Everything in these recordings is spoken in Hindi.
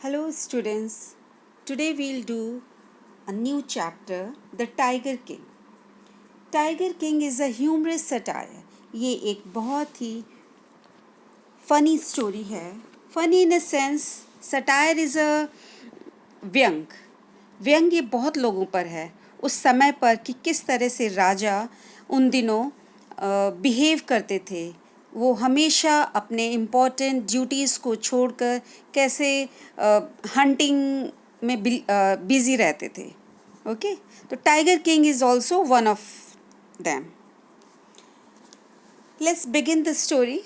Hello, students. Today we'll do a new chapter, The Tiger King. Tiger King is a humorous satire. ये एक बहुत ही funny story है. Funny in a sense, satire is a व्यंग. व्यंग ये बहुत लोगों पर है. उस समय पर कि किस तरह से राजा उन दिनों बिहेव करते थे. वो हमेशा अपने इम्पोर्टेंट ड्यूटीज़ को छोड़कर कैसे हंटिंग में बिजी रहते थे. ओके, तो tiger king is also one of them. Let's begin the story.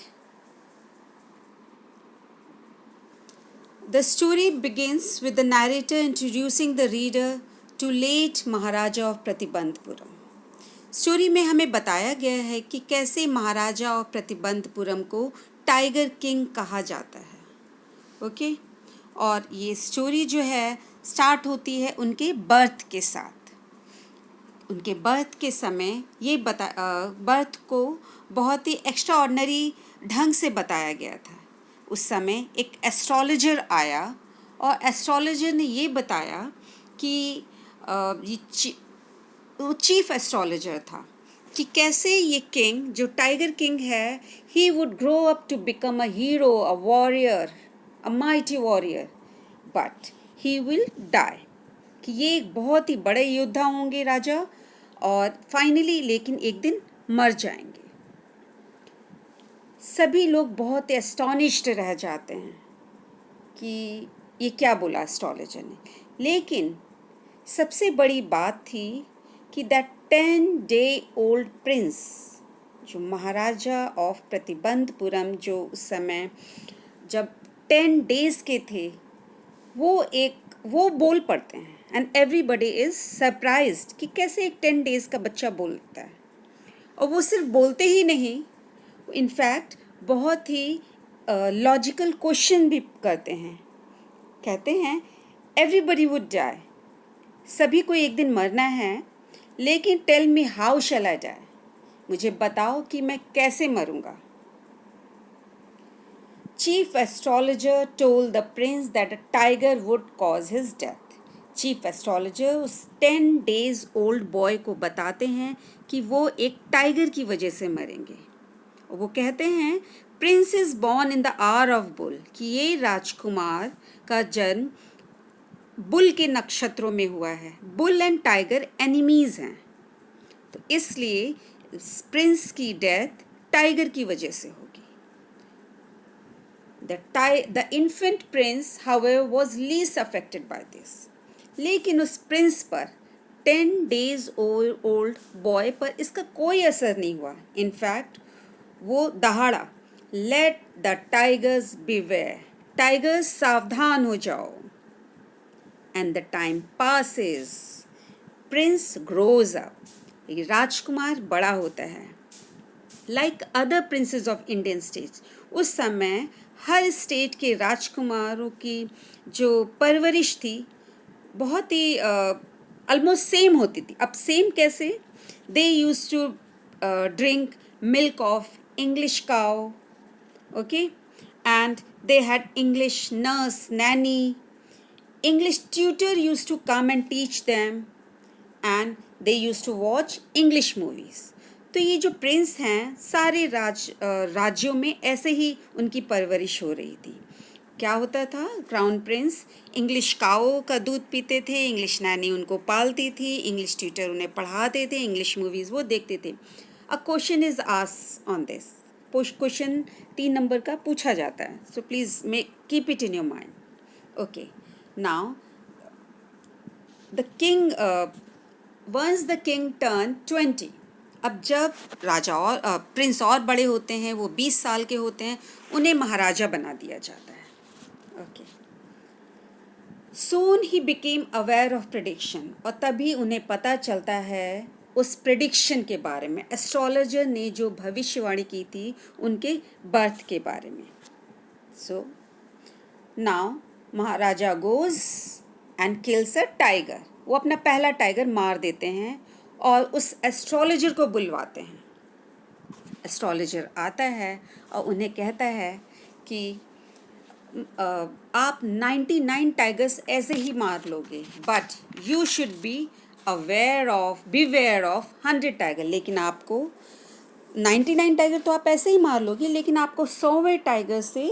The story begins with the narrator introducing the reader to late Maharaja of Pratibandhpuram. Story में हमें बताया गया है कि कैसे महाराजा और प्रतिबंधपुरम को टाइगर किंग कहा जाता है. ओके, और ये स्टोरी जो है स्टार्ट होती है उनके बर्थ के साथ. उनके बर्थ के समय ये बर्थ को बहुत ही एक्स्ट्रा ऑर्डिनरी ढंग से बताया गया था. उस समय एक एस्ट्रोलॉजर आया और एस्ट्रोलॉजर ने ये बताया कि वो चीफ एस्ट्रोलॉजर था कि कैसे ये किंग जो टाइगर किंग है he would grow up to become a hero, a warrior, a mighty warrior, but he will die. कि ये एक बहुत ही बड़े योद्धा होंगे राजा और फाइनली लेकिन एक दिन मर जाएंगे. सभी लोग बहुत एस्टॉनिश्ड रह जाते हैं कि ये क्या बोला एस्ट्रोलॉजर ने. लेकिन सबसे बड़ी बात थी कि दैट 10-day-old प्रिंस जो महाराजा ऑफ प्रतिबंधपुरम जो उस समय जब 10 days के थे वो बोल पड़ते हैं. एंड एवरीबडी इज़ सरप्राइज्ड कि कैसे एक 10 days का बच्चा बोलता है. और वो सिर्फ बोलते ही नहीं, इनफैक्ट बहुत ही लॉजिकल क्वेश्चन भी करते हैं. कहते हैं एवरीबडी वुड डाई, सभी को एक दिन मरना है, लेकिन tell me how shall I die, मुझे बताओ कि मैं कैसे मरूंगा. Chief astrologer told the prince that a tiger would cause his death. Chief astrologer उस 10 days old बॉय को बताते हैं कि वो एक टाइगर की वजह से मरेंगे. और वो कहते हैं Prince is born in the hour of bull, कि ये राजकुमार का जन्म बुल के नक्षत्रों में हुआ है. बुल एंड टाइगर एनिमीज हैं, तो इसलिए प्रिंस की डेथ टाइगर की वजह से होगी. The infant prince, however, was least affected by this. लेकिन उस प्रिंस पर 10 days old बॉय पर इसका कोई असर नहीं हुआ. इनफैक्ट वो दहाड़ा, let the tigers beware, tigers सावधान हो जाओ. And the time passes, prince grows up, ये राजकुमार बड़ा होता है. Like other princes of Indian states, उस समय हर स्टेट के राजकुमारों की जो परवरिश थी बहुत ही ऑलमोस्ट सेम होती थी. अब सेम कैसे? They use to drink milk of English cow, okay, and they had English nurse, nanny, English tutor use to come and teach them, and they use to watch English movies. तो ये जो प्रिंस हैं सारे राज्यों में ऐसे ही उनकी परवरिश हो रही थी. क्या होता था? क्राउन प्रिंस इंग्लिश काओ का दूध पीते थे, इंग्लिश नैनी उनको पालती थी, इंग्लिश ट्यूटर उन्हें पढ़ाते थे, इंग्लिश मूवीज़ वो देखते थे. A question is asked on this. Question 3 number का पूछा जाता है, so please keep it in your mind. Okay, now the king once the king turn 20. अब जब राजा और प्रिंस और बड़े होते हैं, वो 20 साल के होते हैं, उन्हें महाराजा बना दिया जाता है. Okay, soon he became aware of prediction, और तभी उन्हें पता चलता है उस प्रेडिक्शन के बारे में, एस्ट्रोलॉजर ने जो भविष्यवाणी की थी उनके बर्थ के बारे में. So now Maharaja goes and kills a tiger. वो अपना पहला टाइगर मार देते हैं और उस एस्ट्रोलॉजर को बुलवाते हैं. एस्ट्रोलॉजर आता है और उन्हें कहता है कि आप 99 टाइगर्स ऐसे ही मार लोगे, but you should be beware of 100 tiger. लेकिन आपको 99 टाइगर तो आप ऐसे ही मार लोगे, लेकिन आपको 100वें टाइगर से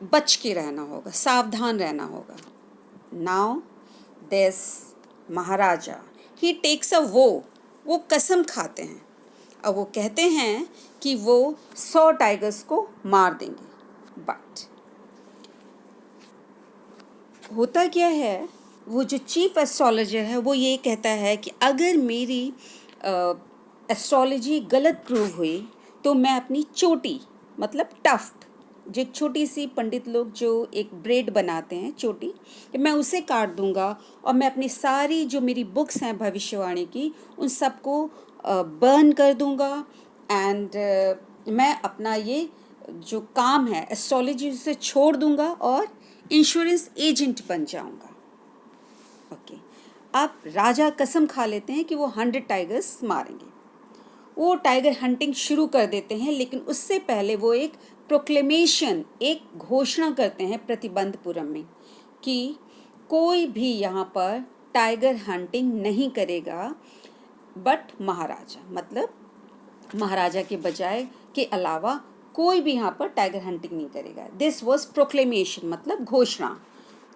बच के रहना होगा, सावधान रहना होगा। Now this Maharaja he takes वो कसम खाते हैं, और वो कहते हैं कि वो 100 टाइगर्स को मार देंगे। बट होता क्या है, वो जो चीफ एस्ट्रोलॉजर है वो ये कहता है कि अगर मेरी एस्ट्रोलॉजी गलत प्रूव हुई तो मैं अपनी चोटी, मतलब टफ्ट, जो एक छोटी सी पंडित लोग जो एक ब्रेड बनाते हैं चोटी, मैं उसे काट दूंगा, और मैं अपनी सारी जो मेरी बुक्स हैं भविष्यवाणी की उन सबको बर्न कर दूंगा, एंड मैं अपना ये जो काम है एस्ट्रोलॉजी से छोड़ दूंगा और इंश्योरेंस एजेंट बन जाऊंगा। ओके, अब राजा कसम खा लेते हैं कि वो 100 टाइगर्स मारेंगे। वो टाइगर हंटिंग शुरू कर देते हैं, लेकिन उससे पहले वो एक प्रोक्लेमेशन, एक घोषणा करते हैं प्रतिबंधपुरम में कि कोई भी यहाँ पर टाइगर हंटिंग नहीं करेगा, बट महाराजा, मतलब महाराजा के बजाय के अलावा कोई भी यहाँ पर टाइगर हंटिंग नहीं करेगा। दिस वॉज प्रोक्लेमेशन, मतलब घोषणा।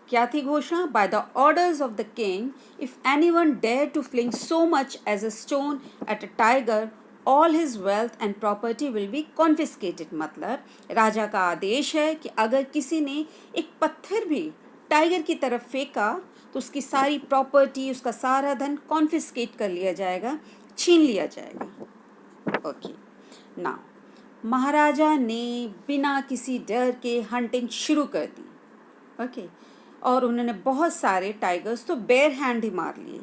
क्या थी घोषणा? By the orders of the king, if anyone dare to fling so much as a stone at a tiger, all his wealth and property will be confiscated. मतलब राजा का आदेश है कि अगर किसी ने एक पत्थर भी टाइगर की तरफ फेंका तो उसकी सारी प्रॉपर्टी, उसका सारा धन कॉन्फिस्केट कर लिया जाएगा, छीन लिया जाएगा। ओके, नाउ महाराजा ने बिना किसी डर के हंटिंग शुरू कर दी। ओके, और उन्होंने बहुत सारे टाइगर्स तो बेयर हैंड ही मार लिए।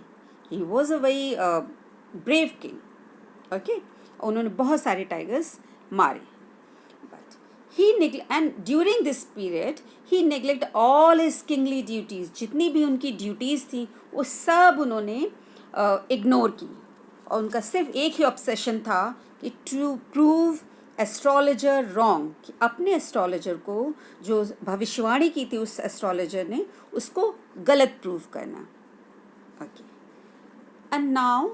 He was a very brave king. Okay, उन्होंने बहुत सारे टाइगर्स मारे, but and during this period he neglect all his kingly duties. जितनी भी उनकी ड्यूटीज़ थी वो सब उन्होंने इग्नोर की, और उनका सिर्फ एक ही ऑब्सेशन था कि टू प्रूव एस्ट्रोलॉजर रॉन्ग, कि अपने एस्ट्रोलॉजर को, जो भविष्यवाणी की थी उस एस्ट्रोलॉजर ने, उसको गलत प्रूव करना। ओके, एंड नाउ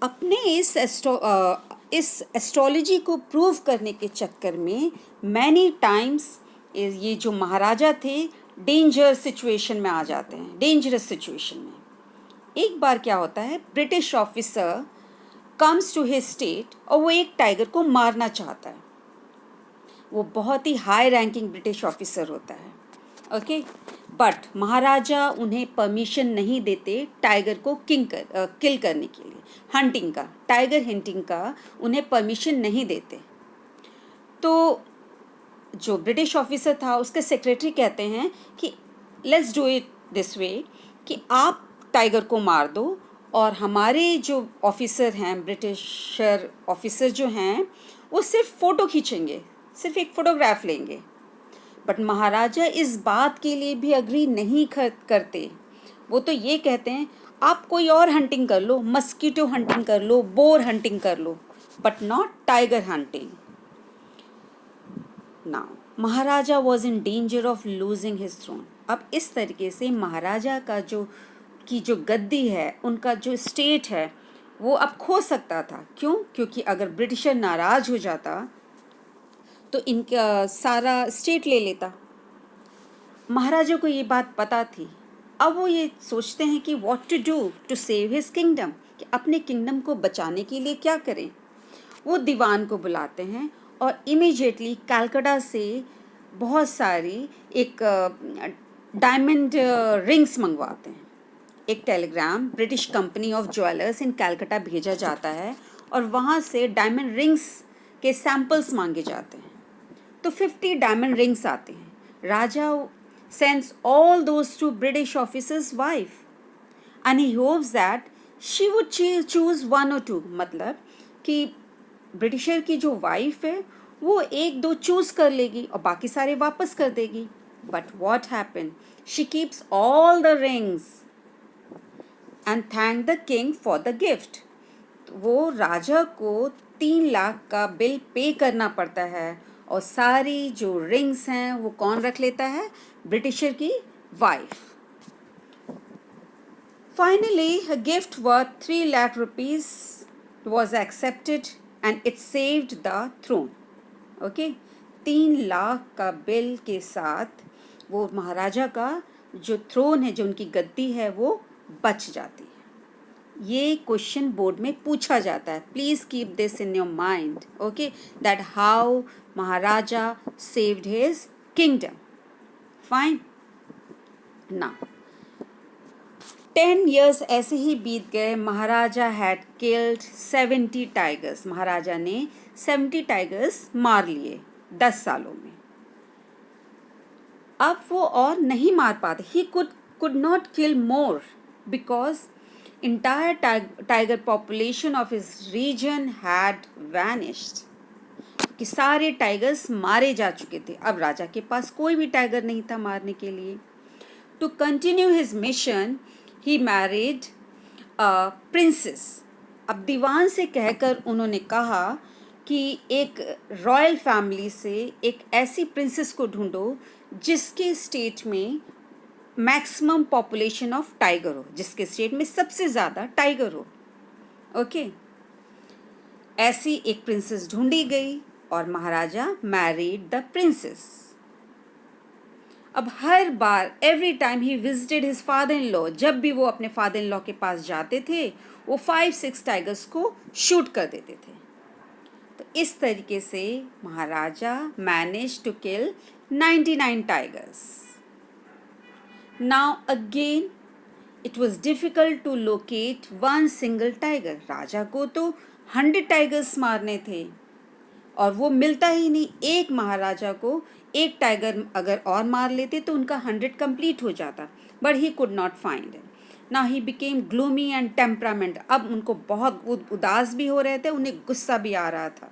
अपने इस एस्ट्रोलॉजी को प्रूव करने के चक्कर में मैनी टाइम्स ये जो महाराजा थे डेंजर सिचुएशन में आ जाते हैं, डेंजरस सिचुएशन में। एक बार क्या होता है, British officer comes to his state और वो एक टाइगर को मारना चाहता है। वो बहुत ही हाई रैंकिंग ब्रिटिश ऑफिसर होता है। ओके, बट महाराजा उन्हें परमिशन नहीं देते टाइगर को किल करने के लिए, हंटिंग का, टाइगर हंटिंग का उन्हें परमिशन नहीं देते। तो जो ब्रिटिश ऑफिसर था उसके सेक्रेटरी कहते हैं कि let's do it this way, कि आप टाइगर को मार दो, और हमारे जो ऑफिसर हैं, ब्रिटिशर ऑफिसर जो हैं, वो सिर्फ फ़ोटो खींचेंगे, सिर्फ एक फ़ोटोग्राफ लेंगे। बट महाराजा इस बात के लिए भी अग्री नहीं करते। वो तो ये कहते हैं आप कोई और हंटिंग कर लो, मस्कीटो हंटिंग कर लो, बोर हंटिंग कर लो, but not tiger hunting. Now maharaja was in danger of losing his throne. अब इस तरीके से महाराजा का जो गद्दी है, उनका जो स्टेट है, वो अब खो सकता था। क्यों? क्योंकि अगर ब्रिटिशर नाराज हो जाता तो इनका सारा स्टेट ले लेता। महाराजा को ये बात पता थी। अब वो ये सोचते हैं कि what to do to save his kingdom, कि अपने किंगडम को बचाने के लिए क्या करें। वो दीवान को बुलाते हैं और इमीडिएटली कलकत्ता से बहुत सारी एक डायमंड रिंग्स मंगवाते हैं। एक telegram British company of jewellers in Calcutta भेजा जाता है, और वहाँ से डायमंड रिंग्स के सैंपल्स मांगे जाते हैं। तो 50 डायमंड रिंग्स आते हैं। राजा sends all those to British officer's wife, and he hopes that she would choose one or two। मतलब कि ब्रिटिशर की जो वाइफ है वो एक दो चूज़ कर लेगी और बाकी सारे वापस कर देगी। But what happen, she keeps all the rings and thank the king for the gift. वो राजा को 3 लाख का बिल पे करना पड़ता है, और सारी जो रिंग्स हैं वो कौन रख लेता है? ब्रिटिशर की wife. Finally, a gift worth 3 lakh rupees was accepted and it saved the throne. Okay? 3 lakh का बिल के साथ वो महाराजा का जो थ्रोन है, जो उनकी गद्दी है, वो बच जाती है। ये क्वेश्चन बोर्ड में पूछा जाता है। Please keep this in your mind, okay, that how Maharaja saved his kingdom. Fine. ना 10 years ऐसे ही बीत गए। महाराजा हैड किल्ड 70 टाइगर्स। महाराजा ने 70 टाइगर्स मार लिए 10 सालों में। अब वो और नहीं मार पाते। ही could not kill more because entire tiger population of his region had vanished. कि सारे टाइगर्स मारे जा चुके थे। अब राजा के पास कोई भी टाइगर नहीं था मारने के लिए। To continue his mission he married princess. अब दीवान से कहकर उन्होंने कहा कि एक रॉयल फैमिली से एक ऐसी प्रिंसेस को ढूंढो जिसके स्टेट में मैक्सिमम पॉपुलेशन ऑफ टाइगर हो, जिसके स्टेट में सबसे ज़्यादा टाइगर हो। ओके, ऐसी एक प्रिंसेस ढूंढी गई और महाराजा मैरिड द प्रिंसेस। अब हर बार every time he visited his father in law, जब भी वो अपने फादर इन लॉ के पास जाते थे वो 5-6 टाइगर्स को शूट कर देते थे। तो इस तरीके से maharaja manage to kill 99 tigers. Now again it was difficult to locate one single tiger. राजा को तो 100 टाइगर्स मारने थे और वो मिलता ही नहीं। एक महाराजा को एक टाइगर अगर और मार लेते तो उनका 100 कंप्लीट हो जाता, but he could not find it. Now he became gloomy and temperament. अब उनको बहुत उदास भी हो रहे थे, उन्हें गुस्सा भी आ रहा था।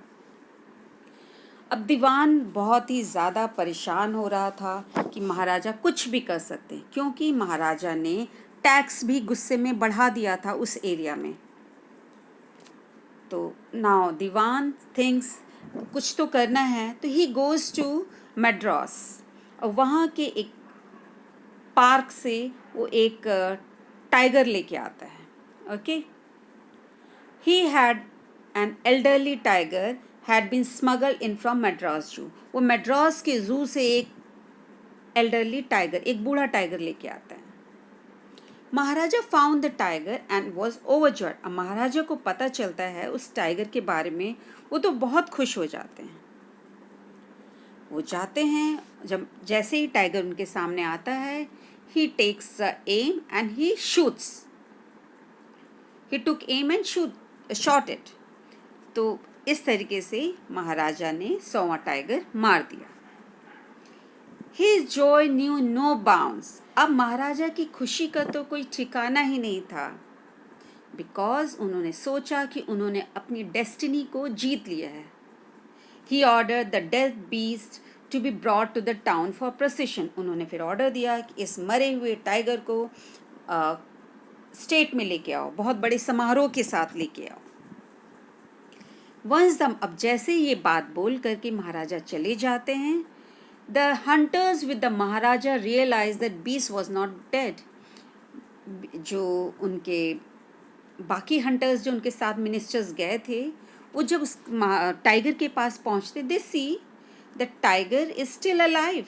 अब दीवान बहुत ही ज़्यादा परेशान हो रहा था कि महाराजा कुछ भी कर सकते हैं, क्योंकि महाराजा ने टैक्स भी गुस्से में बढ़ा दिया था उस एरिया में। तो नाउ दीवान थिंक्स कुछ तो करना है, तो ही गोज़ टू मद्रास और वहाँ के एक पार्क से वो एक टाइगर लेके आता है। Okay, he had an elderly tiger had been smuggled in from Madras zoo. वो मद्रास के जू से एक एल्डरली टाइगर, एक बूढ़ा टाइगर लेके आता है। Maharaja found the tiger and was overjoyed. अब महाराजा को पता चलता है उस टाइगर के बारे में, वो तो बहुत खुश हो जाते हैं। वो जाते हैं, जब जैसे ही टाइगर उनके सामने आता है, he takes the aim and he shoots. He took aim and shot it. तो इस तरीके से महाराजा ने 100वां टाइगर मार दिया। His joy knew no bounds. अब महाराजा की खुशी का तो कोई ठिकाना ही नहीं था, बिकॉज उन्होंने सोचा कि उन्होंने अपनी डेस्टिनी को जीत लिया है। He ordered the dead beast to be brought to the town for procession. उन्होंने फिर ऑर्डर दिया कि इस मरे हुए टाइगर को स्टेट में लेके आओ, बहुत बड़े समारोह के साथ लेके आओ। वंस द अब जैसे ये बात बोल करके महाराजा चले जाते हैं, the hunters with the Maharaja realise that beast was not dead. जो उनके बाकी हंटर्स जो उनके साथ मिनिस्टर्स गए थे, वो जब उस टाइगर के पास पहुंचते, they see the tiger is still alive.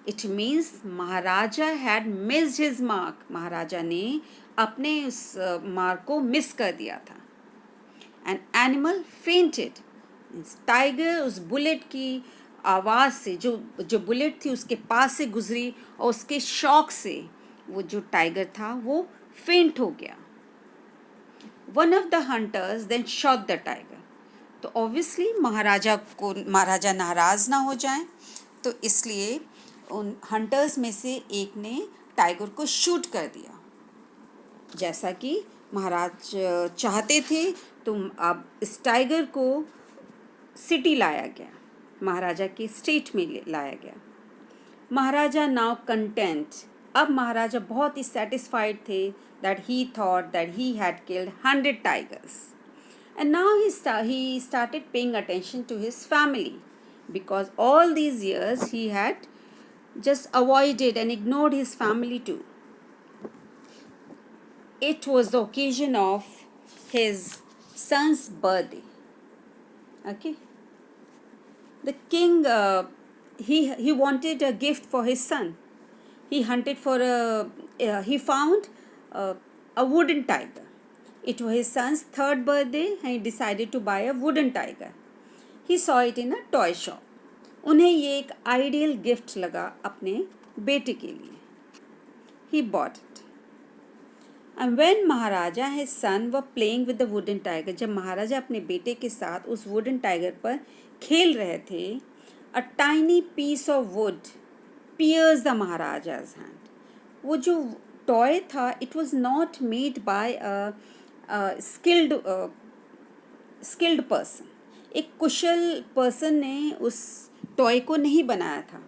It means maharaja had missed his mark. Maharaja ने अपने उस मार्क को मिस कर दिया था। An animal fainted. टाइगर उस बुलेट की आवाज़ से, जो बुलेट थी उसके पास से गुजरी और उसके शॉक से वो जो टाइगर था वो फेंट हो गया। One of the hunters then shot the tiger. तो ऑब्वियसली महाराजा नाराज़ ना हो जाएं, तो इसलिए उन हंटर्स में से एक ने टाइगर को शूट कर दिया। जैसा कि महाराज चाहते थे, तो अब इस टाइगर को सिटी लाया गया, महाराजा के स्टेट में लाया गया। महाराजा नाउ कंटेंट। अब महाराजा बहुत ही सेटिस्फाइड थे that he thought that he had killed 100 tigers. And now he started paying attention to his family. because all these years he had just avoided and ignored his family too. It was the occasion of his son's birthday. Okay, the king he wanted a gift for his son. He hunted for he found a wooden tiger. It was his son's third birthday and he decided to buy a wooden tiger. He saw it in a toy shop. उन्हें ये एक आइडियल गिफ्ट लगा अपने बेटे के लिए. He bought it. And when Maharaja and his son were playing with the wooden tiger, जब महाराजा अपने बेटे के साथ उस wooden tiger पर खेल रहे थे, a tiny piece of wood pierced the Maharaja's hand. वो जो टॉय था, it was not made by a skilled person. एक कुशल पर्सन ने उस टॉय को नहीं बनाया था.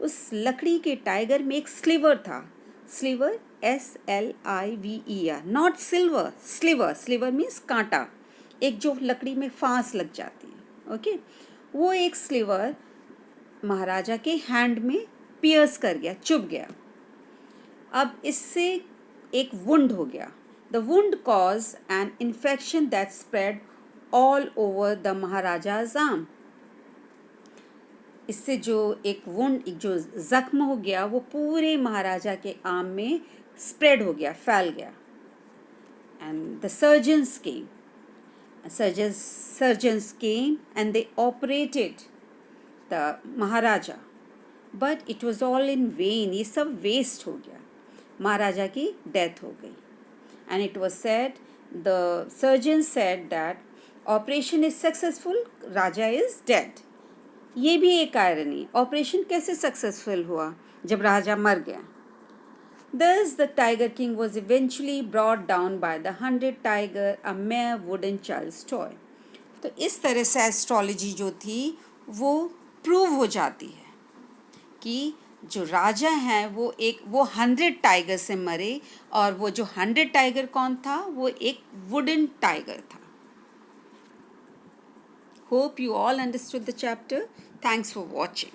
उस लकड़ी के टाइगर में एक स्लीवर था. स्लीवर SLIVER, नॉट सिल्वर. स्लीवर मीन्स कांटा, एक जो लकड़ी में फांस लग जाती है. ओके, वो एक स्लीवर महाराजा के हैंड में पियर्स कर गया, चुभ गया. अब इससे एक वुंड हो गया. The wound cause an infection that spread all over the maharaja's arm. इससे जो एक वुंड, जो जख्म हो गया, वो पूरे महाराजा के आर्म में स्प्रेड हो गया, फैल गया. And the surgeons came and they operated the Maharaja, but it was all in when. ये सब वेस्ट हो गया. महाराजा की डेथ हो गई. And it was said, the surgeon said that operation is successful, Raja is dead. ये भी एक आयरनी. ऑपरेशन कैसे सक्सेसफुल हुआ जब राजा मर गया. Thus the Tiger King was eventually brought down by the 100 tiger, a mere wooden child's toy. तो इस तरह से एस्ट्रोलॉजी जो थी वो प्रूव हो जाती है कि जो राजा हैं वो 100 टाइगर से मरे, और वो जो 100 टाइगर कौन था, वो एक वुडन टाइगर था. Hope you all understood the chapter. Thanks for watching.